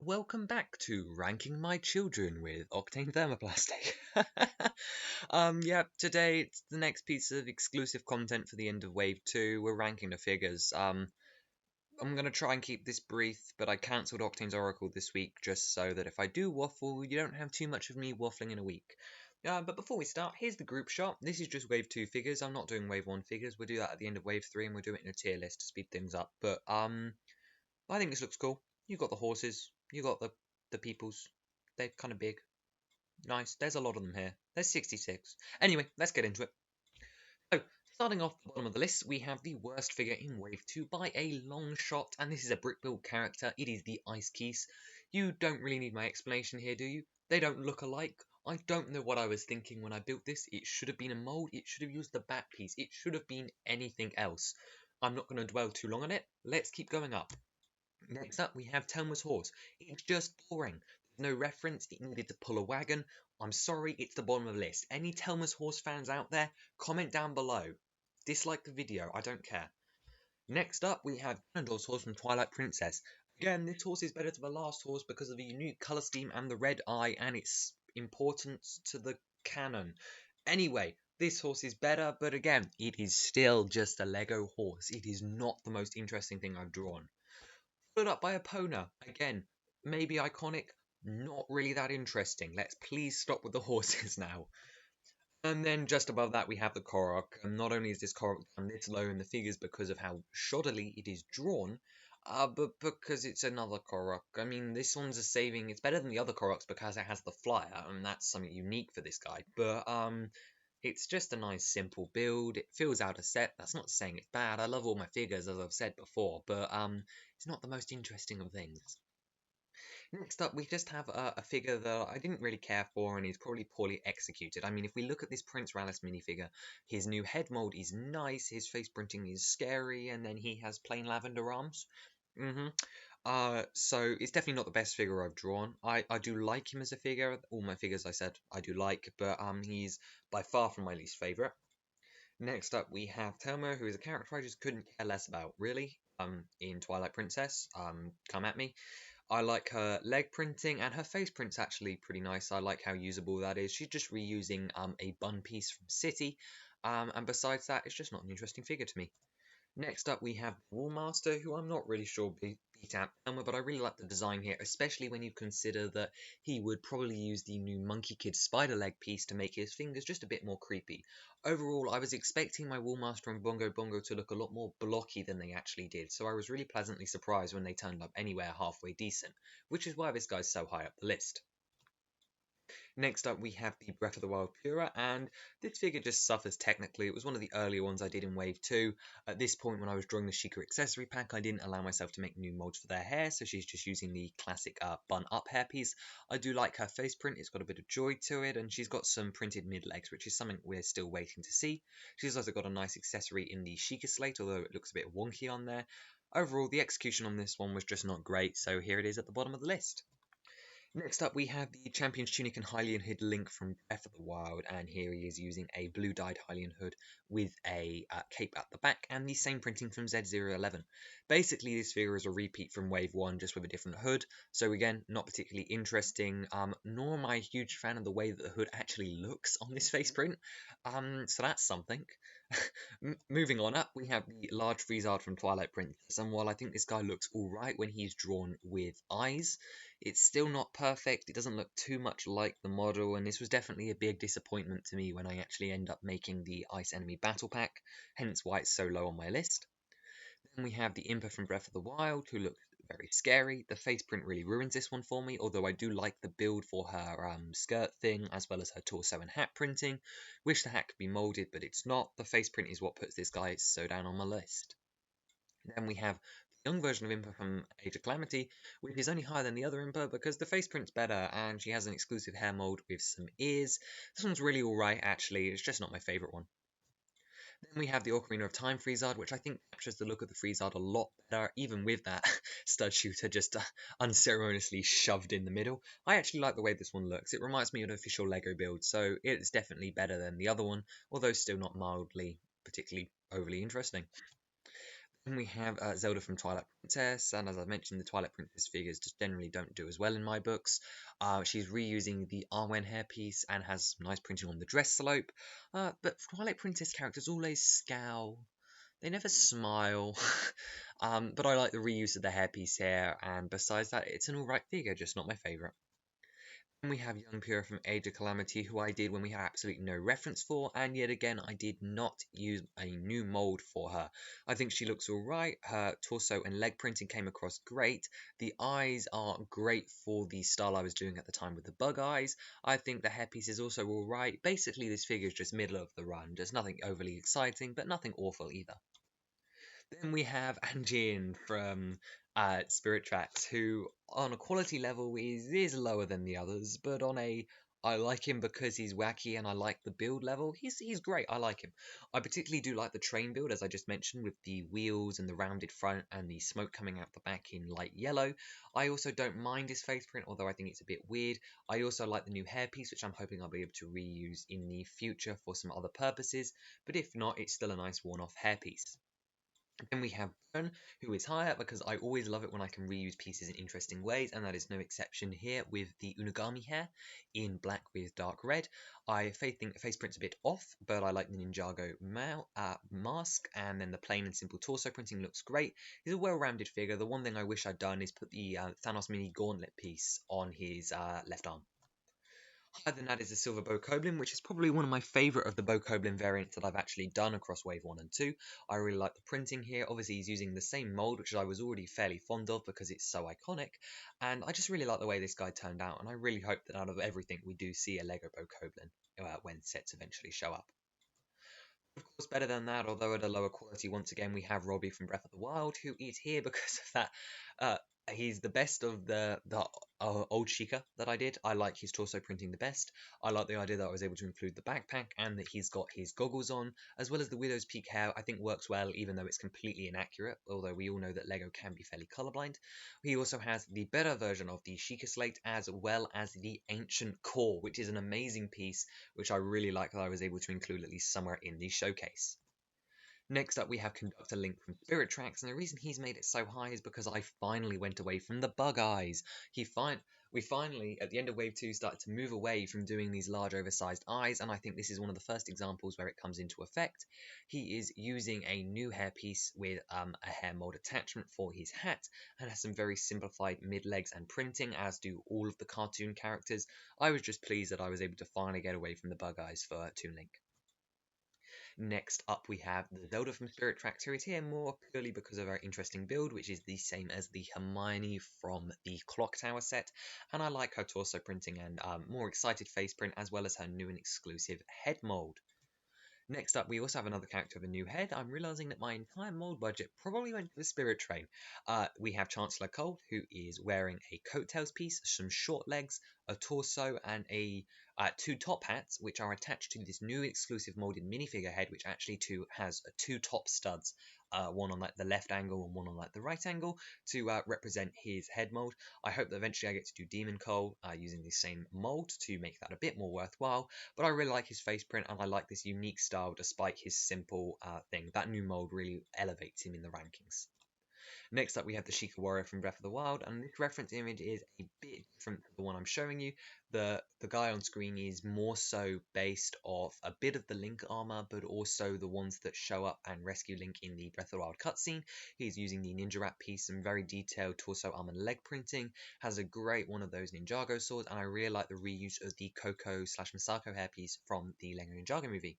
welcome back to Ranking My Children with Octane Thermoplastic. Yeah, today it's the next piece of exclusive content for the end of Wave 2. We're ranking the figures. I'm gonna try and keep this brief, but I cancelled Octane's Oracle this week just so that if I do waffle, you don't have too much of me waffling in a week. But before we start, here's the group shot. This is just Wave 2 figures. I'm not doing Wave 1 figures. We'll do that at the end of Wave 3, and we'll do it in a tier list to speed things up. But, I think this looks cool. You got the horses, you got the peoples. They're kind of big. Nice. There's a lot of them here. There's 66. Anyway, let's get into it. So, starting off the bottom of the list, we have the worst figure in Wave 2 by a long shot, and this is a brick build character. It is the Ice Keys. You don't really need my explanation here, do you? They don't look alike. I don't know what I was thinking when I built this. It should have been a mold. It should have used the back piece. It should have been anything else. I'm not going to dwell too long on it. Let's keep going up. Next up, we have Telmer's horse. It's just boring. There's no reference. It needed to pull a wagon. I'm sorry, it's the bottom of the list. Any Telmer's horse fans out there, comment down below. Dislike the video, I don't care. Next up, we have Ganondorf's horse from Twilight Princess. Again, this horse is better to the last horse because of the unique colour scheme and the red eye and its importance to the canon. Anyway, this horse is better, but again, it is still just a Lego horse. It is not the most interesting thing I've drawn. Followed up by Epona. Again, maybe iconic, not really that interesting. Let's please stop with the horses now. And then just above that we have the Korok. And not only is this Korok down this low in the figures because of how shoddily it is drawn, but because it's another Korok. I mean, this one's a saving. It's better than the other Koroks because it has the flyer, and that's something unique for this guy. But it's just a nice simple build. It fills out a set. That's not saying it's bad. I love all my figures, as I've said before, but it's not the most interesting of things. Next up, we just have a figure that I didn't really care for and is probably poorly executed. I mean, if we look at this Prince Rallis minifigure, his new head mold is nice, his face printing is scary, and then he has plain lavender arms. So it's definitely not the best figure I've drawn. I do like him as a figure. All my figures I said I do like, but he's by far from my least favourite. Next up we have Telmer, who is a character I just couldn't care less about, really. In Twilight Princess, come at me. I like her leg printing, and her face print's actually pretty nice. I like how usable that is. She's just reusing a bun piece from City, and besides that, it's just not an interesting figure to me. Next up, we have Wallmaster, who I'm not really sure beat out Telmer, but I really like the design here, especially when you consider that he would probably use the new Monkey Kid spider leg piece to make his fingers just a bit more creepy. Overall, I was expecting my Wallmaster and Bongo to look a lot more blocky than they actually did, so I was really pleasantly surprised when they turned up anywhere halfway decent, which is why this guy's so high up the list. Next up we have the Breath of the Wild Pura, and this figure just suffers technically. It was one of the earlier ones I did in Wave 2. At this point when I was drawing the Shika accessory pack, I didn't allow myself to make new molds for their hair, so she's just using the classic bun up hairpiece. I do like her face print, it's got a bit of joy to it, and she's got some printed mid-legs, which is something we're still waiting to see. She's also got a nice accessory in the Shika slate, although it looks a bit wonky on there. Overall, the execution on this one was just not great, so here it is at the bottom of the list. Next up, we have the Champion's Tunic and Hylian Hood Link from Breath of the Wild, and here he is using a blue-dyed Hylian hood with a cape at the back, and the same printing from Z011. Basically, this figure is a repeat from Wave 1, just with a different hood, so again, not particularly interesting, nor am I a huge fan of the way that the hood actually looks on this face print, so that's something. Moving on up, we have the large Friezard from Twilight Princess, and while I think this guy looks alright when he's drawn with eyes, it's still not perfect. It doesn't look too much like the model, and this was definitely a big disappointment to me when I actually end up making the Ice Enemy Battle Pack, hence why it's so low on my list. Then we have the Impa from Breath of the Wild, who looks very scary. The face print really ruins this one for me, although I do like the build for her skirt thing, as well as her torso and hat printing. Wish the hat could be molded, but it's not. The face print is what puts this guy so down on my list. Then we have the young version of Impa from Age of Calamity, which is only higher than the other Impa because the face print's better and she has an exclusive hair mold with some ears. This one's really alright actually, it's just not my favourite one. Then we have the Ocarina of Time Friezard, which I think captures the look of the Friezard a lot better, even with that stud shooter just unceremoniously shoved in the middle. I actually like the way this one looks. It reminds me of an official Lego build, so it's definitely better than the other one, although still not mildly particularly overly interesting. And we have Zelda from Twilight Princess, and as I mentioned, the Twilight Princess figures just generally don't do as well in my books. She's reusing the Arwen hairpiece and has nice printing on the dress slope, but Twilight Princess characters always scowl. They never smile. But I like the reuse of the hairpiece here, and besides that, it's an alright figure, just not my favourite. And we have Young Pura from Age of Calamity, who I did when we had absolutely no reference for, and yet again, I did not use a new mold for her. I think she looks alright, her torso and leg printing came across great, the eyes are great for the style I was doing at the time with the bug eyes, I think the hairpiece is also alright. Basically, this figure is just middle of the run, just nothing overly exciting, but nothing awful either. Then we have Anjin from Spirit Tracks, who on a quality level is lower than the others, but on a I like him because he's wacky and I like the build level. He's great. I like him. I particularly do like the train build, as I just mentioned, with the wheels and the rounded front and the smoke coming out the back in light yellow. I also don't mind his face print, although I think it's a bit weird. I also like the new hairpiece, which I'm hoping I'll be able to reuse in the future for some other purposes. But if not, it's still a nice worn-off hairpiece. Then we have Burn, who is higher because I always love it when I can reuse pieces in interesting ways, and that is no exception here with the Unagami hair in black with dark red. I think face print's a bit off, but I like the Ninjago mask, and then the plain and simple torso printing looks great. He's a well-rounded figure. The one thing I wish I'd done is put the Thanos mini gauntlet piece on his left arm. Higher than that is the Silver Bokoblin, which is probably one of my favourite of the Bokoblin variants that I've actually done across Wave 1 and 2. I really like the printing here. Obviously, he's using the same mould, which I was already fairly fond of because it's so iconic. And I just really like the way this guy turned out, and I really hope that out of everything, we do see a Lego Bokoblin when sets eventually show up. Of course, better than that, although at a lower quality, once again, we have Robbie from Breath of the Wild, who is here because of that. He's the best of the old Shika that I did. I like his torso printing the best. I like the idea that I was able to include the backpack and that he's got his goggles on, as well as the widow's peak hair. I think works well, even though it's completely inaccurate, although we all know that Lego can be fairly colorblind. He also has the better version of the Shika slate, as well as the ancient core, which is an amazing piece, which I really like that I was able to include at least somewhere in the showcase. Next up, we have Conductor Link from Spirit Tracks, and the reason he's made it so high is because I finally went away from the bug eyes. We finally, at the end of Wave 2, started to move away from doing these large oversized eyes, and I think this is one of the first examples where it comes into effect. He is using a new hairpiece with a hair mold attachment for his hat, and has some very simplified mid-legs and printing, as do all of the cartoon characters. I was just pleased that I was able to finally get away from the bug eyes for Toon Link. Next up, we have the Zelda from Spirit Tracks, who is here more purely because of her interesting build, which is the same as the Hermione from the Clock Tower set, and I like her torso printing and more excited face print, as well as her new and exclusive head mold. Next up, we also have another character with a new head. I'm realizing that my entire mold budget probably went to the Spirit Train. We have Chancellor Cole, who is wearing a coattails piece, some short legs, a torso, and two top hats, which are attached to this new exclusive molded minifigure head, which actually has two top studs, one on like the left angle and one on like the right angle, to represent his head mold. I hope that eventually I get to do Demon Cole using the same mold to make that a bit more worthwhile. But I really like his face print, and I like this unique style despite his simple thing. That new mold really elevates him in the rankings. Next up, we have the Shika Warrior from Breath of the Wild, and this reference image is a bit different to the one I'm showing you. The guy on screen is more so based off a bit of the Link armor, but also the ones that show up and rescue Link in the Breath of the Wild cutscene. He's using the Ninja Rat piece, some very detailed torso armor and leg printing, has a great one of those Ninjago swords, and I really like the reuse of the Coco/Misako hairpiece from the Lego Ninjago movie.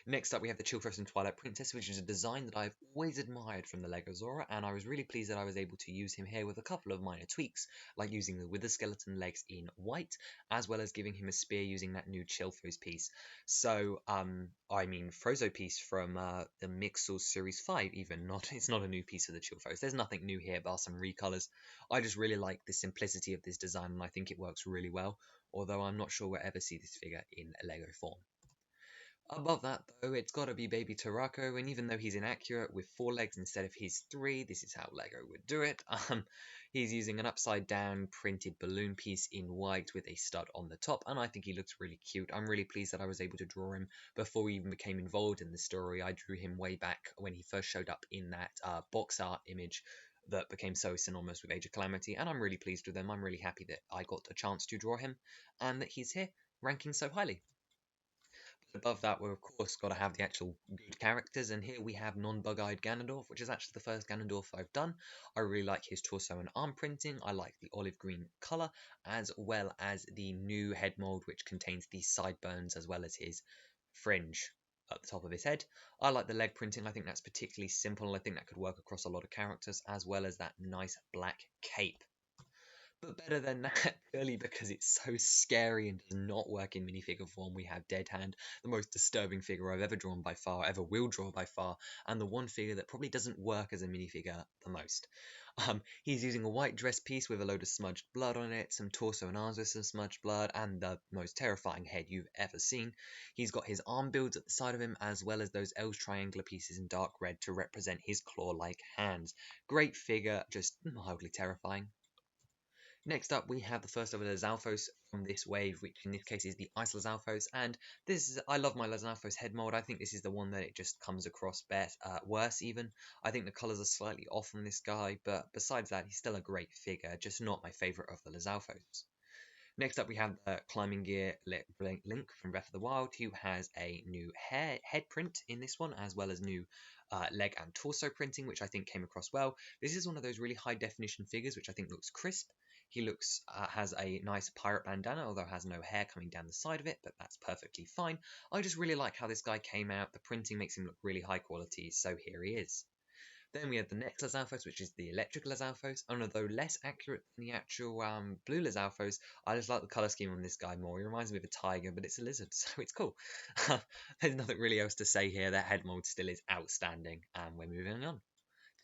Next up, we have the Chill Frozen Twilight Princess, which is a design that I've always admired from the Lego Zora, and I was really pleased that I was able to use him here with a couple of minor tweaks, like using the Wither Skeleton legs in white, as well as giving him a spear using that new Chill Froze piece. So, Frozo piece from the Mixel Series 5 even, it's not a new piece of the Chill Froze. There's nothing new here, bar some recolors. I just really like the simplicity of this design, and I think it works really well, although I'm not sure we'll ever see this figure in a Lego form. Above that, though, it's got to be baby Tarako, and even though he's inaccurate with 4 legs instead of his 3, this is how Lego would do it. He's using an upside-down printed balloon piece in white with a stud on the top, and I think he looks really cute. I'm really pleased that I was able to draw him before we even became involved in the story. I drew him way back when he first showed up in that box art image that became so synonymous with Age of Calamity, and I'm really pleased with him. I'm really happy that I got a chance to draw him, and that he's here, ranking so highly. Above that, we're of course got to have the actual good characters, and here we have non-bug-eyed Ganondorf, which is actually the first Ganondorf I've done. I really like his torso and arm printing. I like the olive green color, as well as the new head mold, which contains the sideburns as well as his fringe at the top of his head. I like the leg printing. I think that's particularly simple. I think that could work across a lot of characters, as well as that nice black cape. But better than that, purely because it's so scary and does not work in minifigure form, we have Dead Hand, the most disturbing figure I've ever drawn by far, ever will draw by far, and the one figure that probably doesn't work as a minifigure the most. He's using a white dress piece with a load of smudged blood on it, some torso and arms with some smudged blood, and the most terrifying head you've ever seen. He's got his arm builds at the side of him, as well as those L's triangular pieces in dark red to represent his claw-like hands. Great figure, just mildly terrifying. Next up, we have the first of the Zalfos from this wave, which in this case is the Isolzalfos, and this is, I love my Zalfos head mold. I think this is the one that it just comes across worse even. I think the colours are slightly off on this guy, but besides that, he's still a great figure, just not my favourite of the Zalfos. Next up, we have the Climbing Gear Link from Breath of the Wild, who has a new head print in this one, as well as new leg and torso printing, which I think came across well. This is one of those really high definition figures, which I think looks crisp. He looks has a nice pirate bandana, although has no hair coming down the side of it, but that's perfectly fine. I just really like how this guy came out. The printing makes him look really high quality, so here he is. Then we have the next Lasalle, which is the electric Lasalle, and although less accurate than the actual blue Lasalle, I just like the colour scheme on this guy more. He reminds me of a tiger, but it's a lizard, so it's cool. There's nothing really else to say here. That head mold still is outstanding, and we're moving on.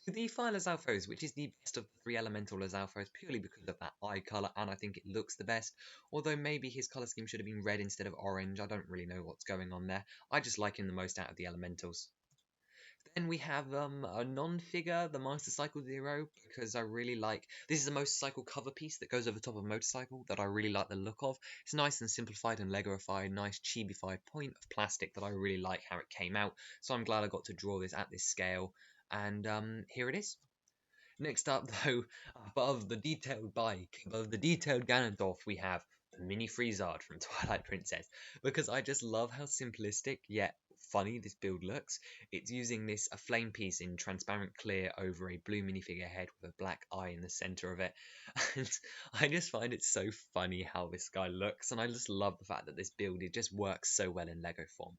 The Fire Lasalle, which is the best of the 3 elemental Lasalle, purely because of that eye colour, and I think it looks the best. Although maybe his colour scheme should have been red instead of orange. I don't really know what's going on there. I just like him the most out of the elementals. Then we have a non-figure, the Master Cycle Zero, because I really like... This is a motorcycle cover piece that goes over the top of a motorcycle that I really like the look of. It's nice and simplified and Legoified, nice chibified point of plastic that I really like how it came out. So I'm glad I got to draw this at this scale. And here it is. Next up, though, above the detailed bike, above the detailed Ganondorf, we have the mini Friezard from Twilight Princess, because I just love how simplistic yet funny this build looks. It's using this a flame piece in transparent clear over a blue minifigure head with a black eye in the center of it, and I just find it so funny how this guy looks, and I just love the fact that this build, it just works so well in Lego form.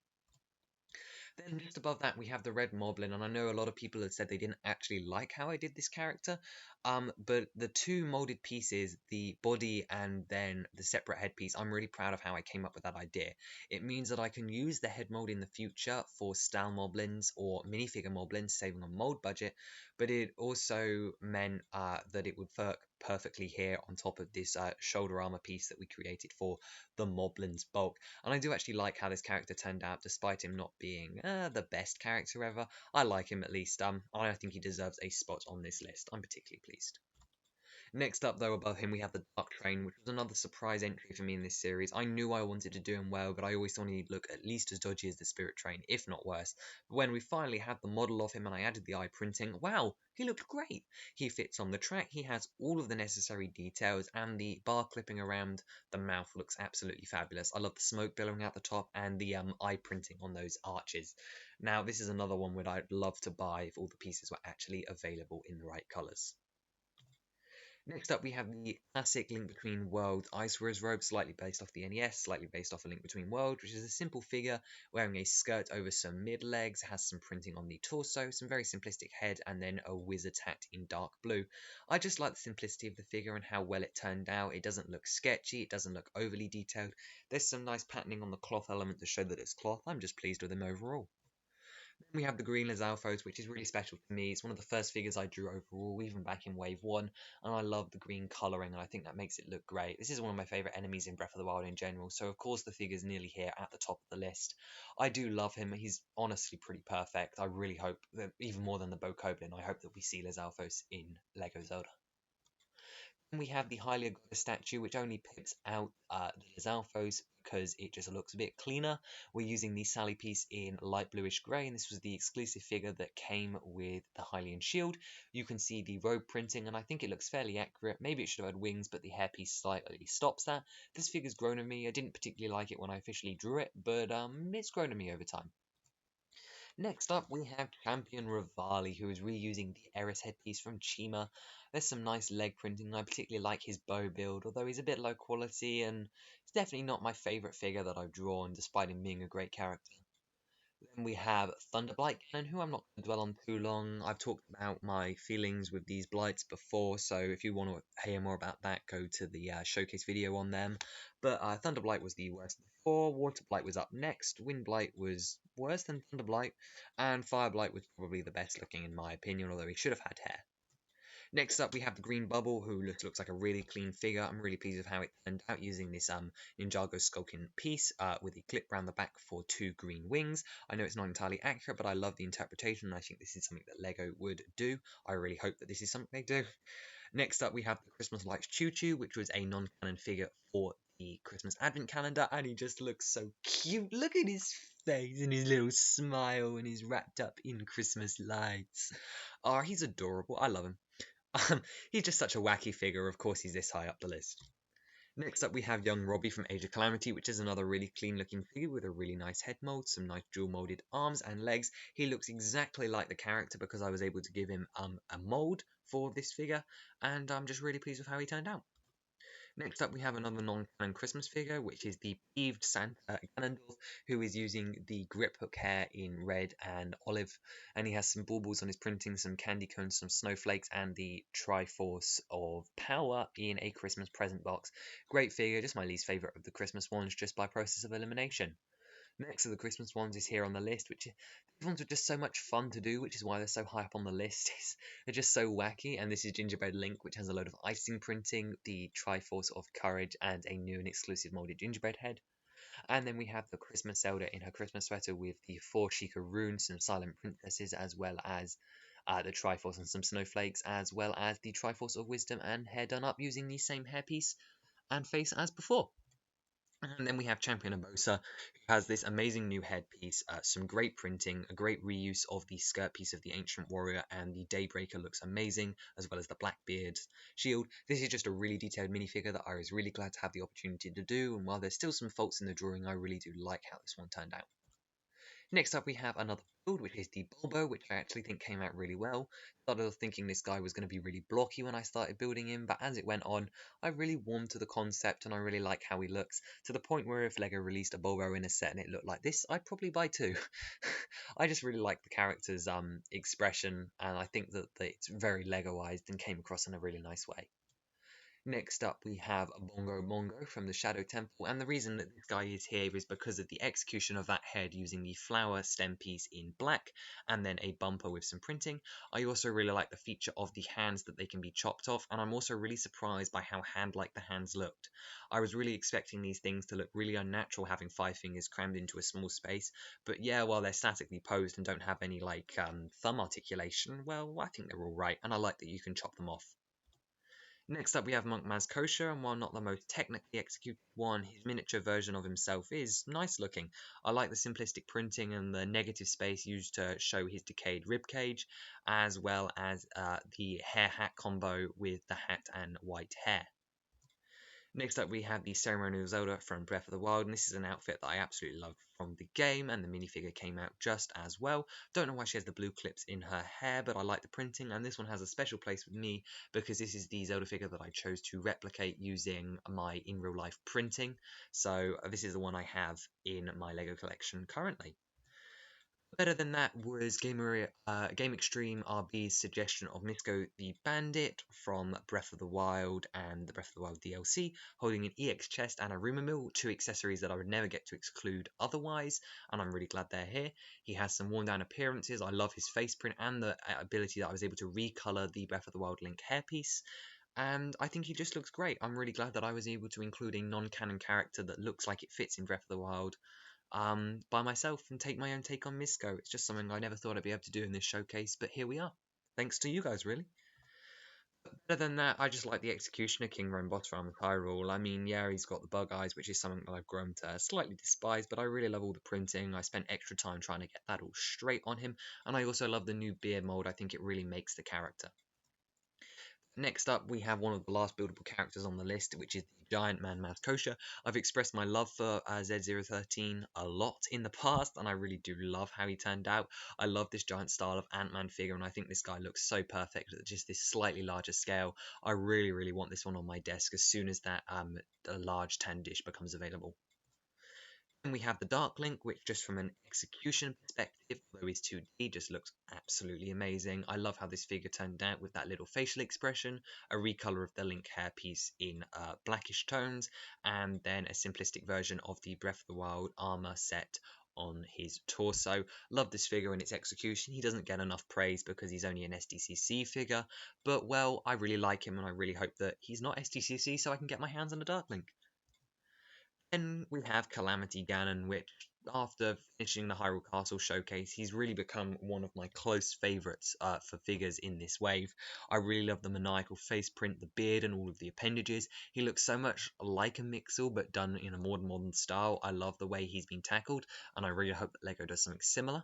Then just above that, we have the red Moblin, and I know a lot of people have said they didn't actually like how I did this character, but the 2 molded pieces, the body and then the separate head piece, I'm really proud of how I came up with that idea. It means that I can use the head mold in the future for style Moblins or minifigure Moblins, saving on mold budget, but it also meant that it would work perfectly here on top of this shoulder armor piece that we created for the Moblin's bulk. And I do actually like how this character turned out, despite him not being the best character ever. I like him at least. I think he deserves a spot on this list. I'm particularly pleased. Next up, though, above him, we have the Dark Train, which was another surprise entry for me in this series. I knew I wanted to do him well, but I always thought he'd look at least as dodgy as the Spirit Train, if not worse. But when we finally had the model of him and I added the eye printing, wow, he looked great. He fits on the track, he has all of the necessary details, and the bar clipping around the mouth looks absolutely fabulous. I love the smoke billowing out the top and the eye printing on those arches. Now, this is another one where I'd love to buy if all the pieces were actually available in the right colours. Next up, we have the classic Link Between Worlds Ice Warrior's robe, slightly based off the NES, slightly based off a Link Between Worlds, which is a simple figure wearing a skirt over some mid-legs, has some printing on the torso, some very simplistic head, and then a wizard's hat in dark blue. I just like the simplicity of the figure and how well it turned out. It doesn't look sketchy, it doesn't look overly detailed. There's some nice patterning on the cloth element to show that it's cloth. I'm just pleased with him overall. We have the green Lasalle, which is really special to me. It's one of the first figures I drew overall, even back in Wave 1, and I love the green colouring, and I think that makes it look great. This is one of my favourite enemies in Breath of the Wild in general, so of course the figure's nearly here at the top of the list. I do love him. He's honestly pretty perfect. I really hope that, even more than the Bokoblin, I hope that we see Lasalle in Lego Zelda. We have the highly aggressive statue, which only pips out the Lizalfos because it just looks a bit cleaner. We're using the Sally piece in light bluish grey, and this was the exclusive figure that came with the Hylian shield. You can see the robe printing, and I think it looks fairly accurate. Maybe it should have had wings, but the hairpiece slightly stops that. This figure's grown on me. I didn't particularly like it when I officially drew it, but it's grown on me over time. Next up, we have Champion Rivale, who is reusing the Eris headpiece from Chima. There's some nice leg printing. I particularly like his bow build, although he's a bit low quality, and it's definitely not my favourite figure that I've drawn, despite him being a great character. Then we have Thunderbike Ganon, who I'm not going to dwell on too long. I've talked about my feelings with these blights before, so if you want to hear more about that, go to the showcase video on them. But Thunderblight was the worst before, Water Blight was up next, Wind Blight was worse than Thunderblight, and Fire Blight was probably the best looking in my opinion, although he should have had hair. Next up, we have the Green Bubble, who looks like a really clean figure. I'm really pleased with how it turned out using this Ninjago skulking piece with a clip around the back for 2 green wings. I know it's not entirely accurate, but I love the interpretation, and I think this is something that Lego would do. I really hope that this is something they do. Next up, we have the Christmas Lights Choo Choo, which was a non-canon figure for the Christmas Advent Calendar, and he just looks so cute. Look at his face and his little smile, and he's wrapped up in Christmas lights. Oh, he's adorable. I love him. He's just such a wacky figure, of course he's this high up the list. Next up we have young Robbie from Age of Calamity, which is another really clean looking figure with a really nice head mold, some nice dual molded arms and legs. He looks exactly like the character because I was able to give him a mold for this figure, and I'm just really pleased with how he turned out. Next up, we have another non-canon Christmas figure, which is the peeved Santa Ganondorf, who is using the grip hook hair in red and olive, and he has some baubles on his printing, some candy cones, some snowflakes, and the Triforce of Power in a Christmas present box. Great figure, just my least favourite of the Christmas ones, just by process of elimination. Next of the Christmas ones is here on the list, which these ones are just so much fun to do, which is why they're so high up on the list. They're just so wacky, and this is Gingerbread Link, which has a load of icing printing, the Triforce of Courage, and a new and exclusive molded gingerbread head. And then we have the Christmas Zelda in her Christmas sweater with the 4 Shika runes, some silent princesses, as well as the Triforce and some snowflakes, as well as the Triforce of Wisdom and hair done up using the same hairpiece and face as before. And then we have Champion Moser, who has this amazing new headpiece, some great printing, a great reuse of the skirt piece of the Ancient Warrior, and the Daybreaker looks amazing, as well as the Blackbeard shield. This is just a really detailed minifigure that I was really glad to have the opportunity to do, and while there's still some faults in the drawing, I really do like how this one turned out. Next up, we have another build, which is the Bobo, which I actually think came out really well. Started off thinking this guy was going to be really blocky when I started building him, but as it went on, I really warmed to the concept, and I really like how he looks, to the point where if Lego released a Bobo in a set and it looked like this, I'd probably buy 2. I just really like the character's expression, and I think that it's very Legoized and came across in a really nice way. Next up, we have Bongo Mong from the Shadow Temple, and the reason that this guy is here is because of the execution of that head using the flower stem piece in black, and then a bumper with some printing. I also really like the feature of the hands that they can be chopped off, and I'm also really surprised by how hand-like the hands looked. I was really expecting these things to look really unnatural, having 5 fingers crammed into a small space, but yeah, while they're statically posed and don't have any, like, thumb articulation, well, I think they're alright, and I like that you can chop them off. Next up, we have Monk Maz Kosher, and while not the most technically executed one, his miniature version of himself is nice looking. I like the simplistic printing and the negative space used to show his decayed ribcage, as well as the hair hat combo with the hat and white hair. Next up, we have the Ceremonial Zelda from Breath of the Wild, and this is an outfit that I absolutely love from the game, and the minifigure came out just as well. Don't know why she has the blue clips in her hair, but I like the printing, and this one has a special place with me because this is the Zelda figure that I chose to replicate using my in real life printing. So this is the one I have in my Lego collection currently. Better than that was Game Extreme RB's suggestion of Misco the Bandit from Breath of the Wild and the Breath of the Wild DLC, holding an EX chest and a rumour mill, two accessories that I would never get to exclude otherwise, and I'm really glad they're here. He has some worn down appearances. I love his face print and the ability that I was able to recolor the Breath of the Wild Link hairpiece. And I think he just looks great. I'm really glad that I was able to include a non-canon character that looks like it fits in Breath of the Wild by myself and take my own take on Misco. It's just something I never thought I'd be able to do in this showcase, but here we are. Thanks to you guys, really. But better than that, I just like the execution of King Bottram with Hyrule. I mean, yeah, he's got the bug eyes, which is something that I've grown to slightly despise, but I really love all the printing. I spent extra time trying to get that all straight on him, and I also love the new beard mold. I think it really makes the character. Next up, we have one of the last buildable characters on the list, which is the Giant Man Kosha. I've expressed my love for Z013 a lot in the past, and I really do love how he turned out. I love this giant style of Ant-Man figure, and I think this guy looks so perfect at just this slightly larger scale. I really, really want this one on my desk as soon as that large tan dish becomes available. Then we have the Dark Link, which just from an execution perspective, although he's 2D, just looks absolutely amazing. I love how this figure turned out with that little facial expression, a recolor of the Link hairpiece in blackish tones, and then a simplistic version of the Breath of the Wild armor set on his torso. Love this figure and its execution. He doesn't get enough praise because he's only an SDCC figure, but well, I really like him and I really hope that he's not SDCC so I can get my hands on a Dark Link. Then we have Calamity Ganon, which, after finishing the Hyrule Castle showcase, he's really become one of my close favourites for figures in this wave. I really love the maniacal face print, the beard, and all of the appendages. He looks so much like a Mixel, but done in a modern style. I love the way he's been tackled, and I really hope that Lego does something similar.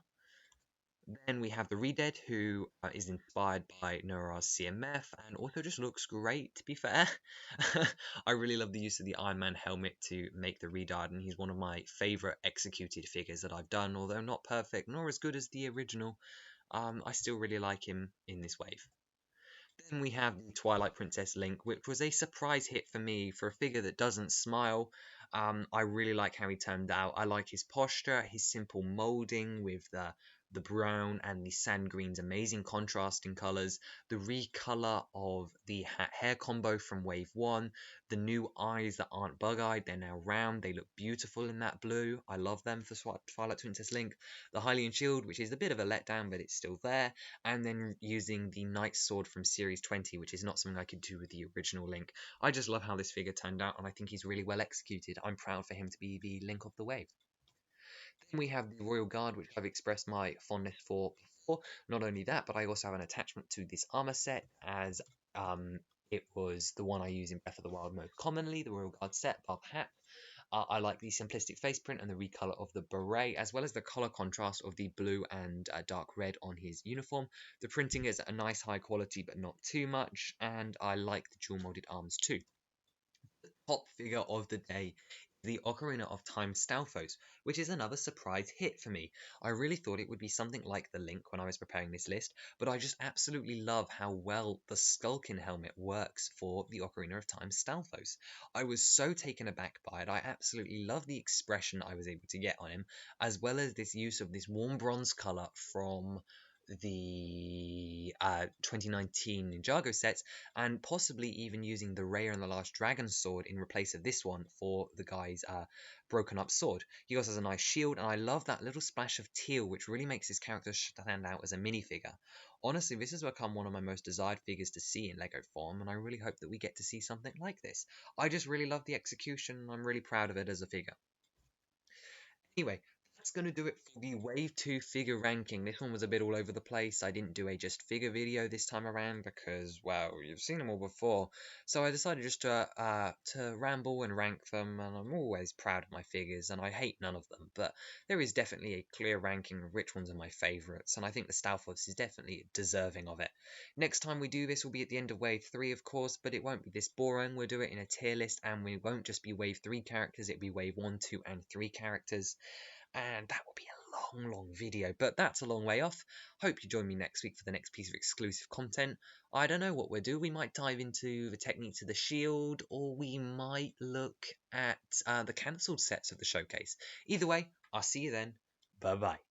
Then we have the Redead, who is inspired by Nora's CMF and also just looks great, to be fair. I really love the use of the Iron Man helmet to make the Redead, and he's one of my favourite executed figures that I've done, although not perfect nor as good as the original. I still really like him in this wave. Then we have the Twilight Princess Link, which was a surprise hit for me for a figure that doesn't smile. I really like how he turned out. I like his posture, his simple molding with the brown and the sand green's amazing contrasting colors, the recolor of the hair combo from Wave 1, the new eyes that aren't bug-eyed, they're now round, they look beautiful in that blue. I love them for Twilight Princess Link. The Hylian Shield, which is a bit of a letdown, but it's still there, and then using the Knight's Sword from Series 20, which is not something I could do with the original Link. I just love how this figure turned out, and I think he's really well executed. I'm proud for him to be the Link of the wave. Then we have the Royal Guard, which I've expressed my fondness for before. Not only that, but I also have an attachment to this armor set, as it was the one I use in Breath of the Wild most commonly, the Royal Guard set, bar the hat. I like the simplistic face print and the recolor of the beret, as well as the color contrast of the blue and dark red on his uniform. The printing is a nice high quality, but not too much, and I like the dual molded arms too. The top figure of the day, the Ocarina of Time Stalfos, which is another surprise hit for me. I really thought it would be something like the Link when I was preparing this list, but I just absolutely love how well the Skulkin helmet works for the Ocarina of Time Stalfos. I was so taken aback by it. I absolutely love the expression I was able to get on him, as well as this use of this warm bronze colour from the 2019 Ninjago sets, and possibly even using the Raya and the Last Dragon sword in replace of this one for the guy's broken up sword. He also has a nice shield, and I love that little splash of teal, which really makes his character stand out as a minifigure. Honestly, this has become one of my most desired figures to see in Lego form, and I really hope that we get to see something like this. I just really love the execution, and I'm really proud of it as a figure. Anyway, that's going to do it for the Wave 2 figure ranking. This one was a bit all over the place. I didn't do a just figure video this time around because, well, you've seen them all before. So I decided just to ramble and rank them, and I'm always proud of my figures, and I hate none of them. But there is definitely a clear ranking of which ones are my favourites, and I think the Stalfos is definitely deserving of it. Next time we do this will be at the end of Wave 3, of course, but it won't be this boring. We'll do it in a tier list, and we won't just be Wave 3 characters, it'll be Wave 1, 2, and 3 characters. And that will be a long video, but that's a long way off. Hope you join me next week for the next piece of exclusive content. I don't know what we'll do. We might dive into the techniques of the shield, or we might look at the cancelled sets of the showcase. Either way, I'll see you then. Bye-bye.